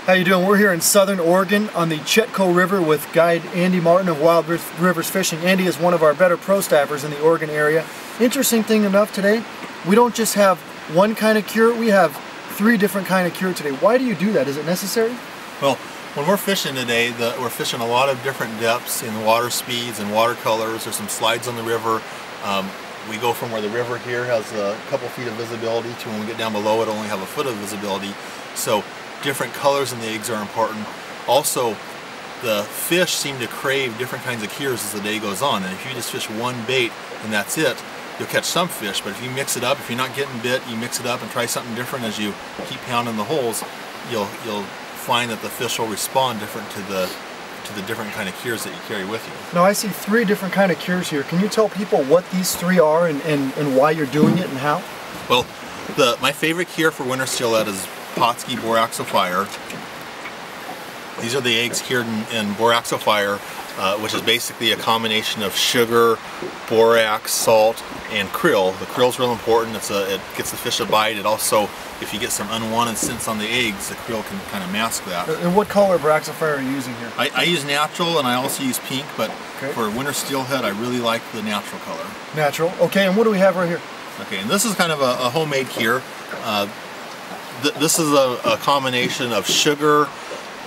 How you doing? We're here in Southern Oregon on the Chetco River with guide Andy Martin of Wild Rivers Fishing. Andy is one of our better pro staffers in the Oregon area. Interesting thing enough today, we don't just have one kind of cure, we have 3 different kind of cure today. Why do you do that? Is it necessary? Well, when we're fishing today, we're fishing a lot of different depths in water speeds and watercolors. There's some slides on the river. We go from where the river here has a couple feet of visibility to when we get down below it only have a foot of visibility. So different colors in the eggs are important. Also, the fish seem to crave different kinds of cures as the day goes on. And if you just fish one bait and that's it, you'll catch some fish. But if you mix it up, if you're not getting bit, you mix it up and try something different as you keep pounding the holes, you'll find that the fish will respond different to the different kind of cures that you carry with you. Now I see 3 different kind of cures here. Can you tell people what these 3 are and why you're doing it and how? Well, my favorite cure for winter steelhead is Pautzke BorX fire. These are the eggs cured in BorX fire, which is basically a combination of sugar, borax, salt, and krill. The krill's real important. It gets the fish a bite. It also, if you get some unwanted scents on the eggs, the krill can kind of mask that. And what color BorX fire are you using here? I use natural and I also use pink, but for winter steelhead, I really like the natural color. Natural. Okay, and what do we have right here? Okay, and this is kind of a homemade cure. This is a combination of sugar,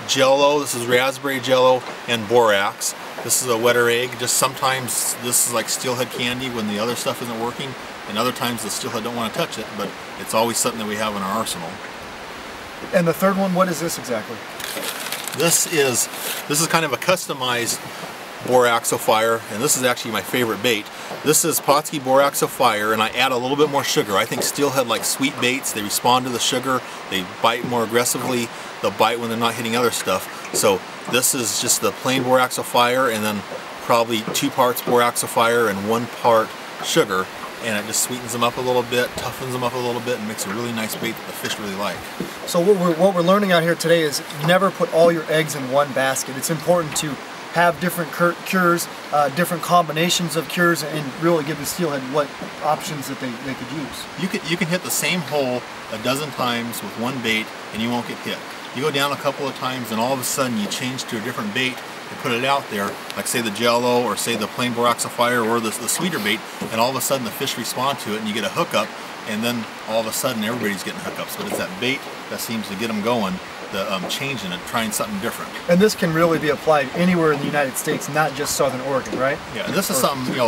jello, this is raspberry jello, and borax. This is a wetter egg. Just sometimes this is like steelhead candy when the other stuff isn't working, and other times the steelhead don't want to touch it, but it's always something that we have in our arsenal. And the third one, what is this exactly? This is kind of a customized BorX fire, and this is actually my favorite bait. This is Pautzke BorX fire, and I add a little bit more sugar. I think steelhead like sweet baits. They respond to the sugar. They bite more aggressively. They'll bite when they're not hitting other stuff. So this is just the plain BorX fire, and then probably 2 parts BorX fire and 1 part sugar, and it just sweetens them up a little bit, toughens them up a little bit, and makes a really nice bait that the fish really like. So what we're learning out here today is never put all your eggs in one basket. It's important to have different cures, different combinations of cures, and really give the steelhead what options that they could use. You can hit the same hole a dozen times with one bait and you won't get hit. You go down a couple of times and all of a sudden you change to a different bait and put it out there, like say the jello or say the plain BorX fire or the sweeter bait, and all of a sudden the fish respond to it and you get a hookup, and then all of a sudden everybody's getting hookups. But it's that bait that seems to get them going, changing it, trying something different. And this can really be applied anywhere in the United States, not just Southern Oregon, right? Yeah, and this is something,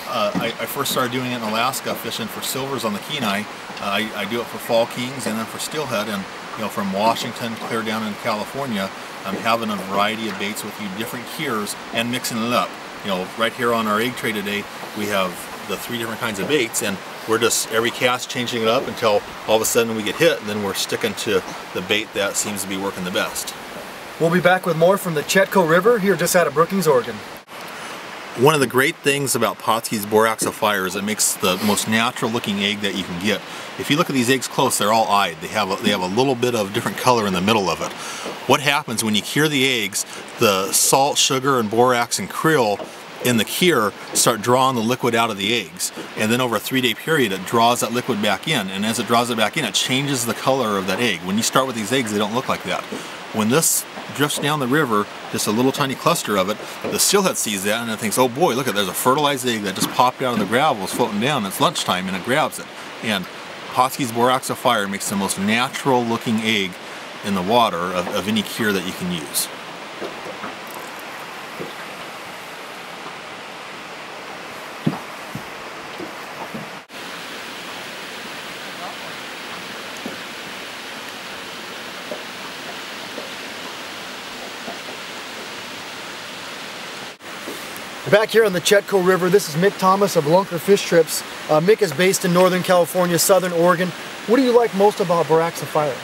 I first started doing it in Alaska, fishing for silvers on the Kenai. I do it for fall kings and then for steelhead, and from Washington clear down in California, I'm having a variety of baits with you, different cures, and mixing it up. Right here on our egg tray today, we have the 3 different kinds of baits, and we're just every cast changing it up until all of a sudden we get hit, and then we're sticking to the bait that seems to be working the best. We'll be back with more from the Chetco River here just out of Brookings, Oregon. One of the great things about Pautzke's BorX fire is it makes the most natural looking egg that you can get. If you look at these eggs close, they're all eyed. They have a little bit of different color in the middle of it. What happens when you cure the eggs, the salt, sugar, and borax and krill in the cure start drawing the liquid out of the eggs, and then over a 3-day period it draws that liquid back in, and as it draws it back in, it changes the color of that egg. When you start with these eggs, they don't look like that. When this drifts down the river, just a little tiny cluster of it, the steelhead sees that and it thinks, oh boy, look, there's a fertilized egg that just popped out of the gravel, it's floating down, it's lunchtime, and it grabs it. And Pautzke's BorX fire makes the most natural looking egg in the water of any cure that you can use. Back here on the Chetco River, this is Mick Thomas of Lunker Fish Trips. Mick is based in Northern California, Southern Oregon. What do you like most about BorX fire?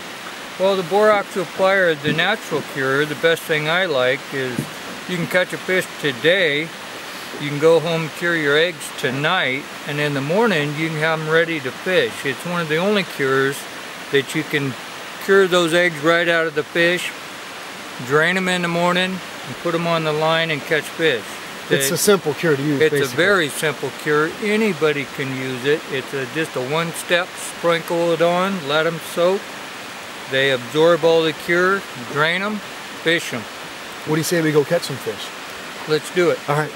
Well, the BorX fire is the natural cure. The best thing I like is you can catch a fish today, you can go home and cure your eggs tonight, and in the morning you can have them ready to fish. It's one of the only cures that you can cure those eggs right out of the fish, drain them in the morning, and put them on the line and catch fish. It's a simple cure to use, It's a very simple cure. Anybody can use it. It's just a one-step, sprinkle it on, let them soak, They absorb all the cure, drain them, fish them. What do you say we go catch some fish? Let's do it. All right.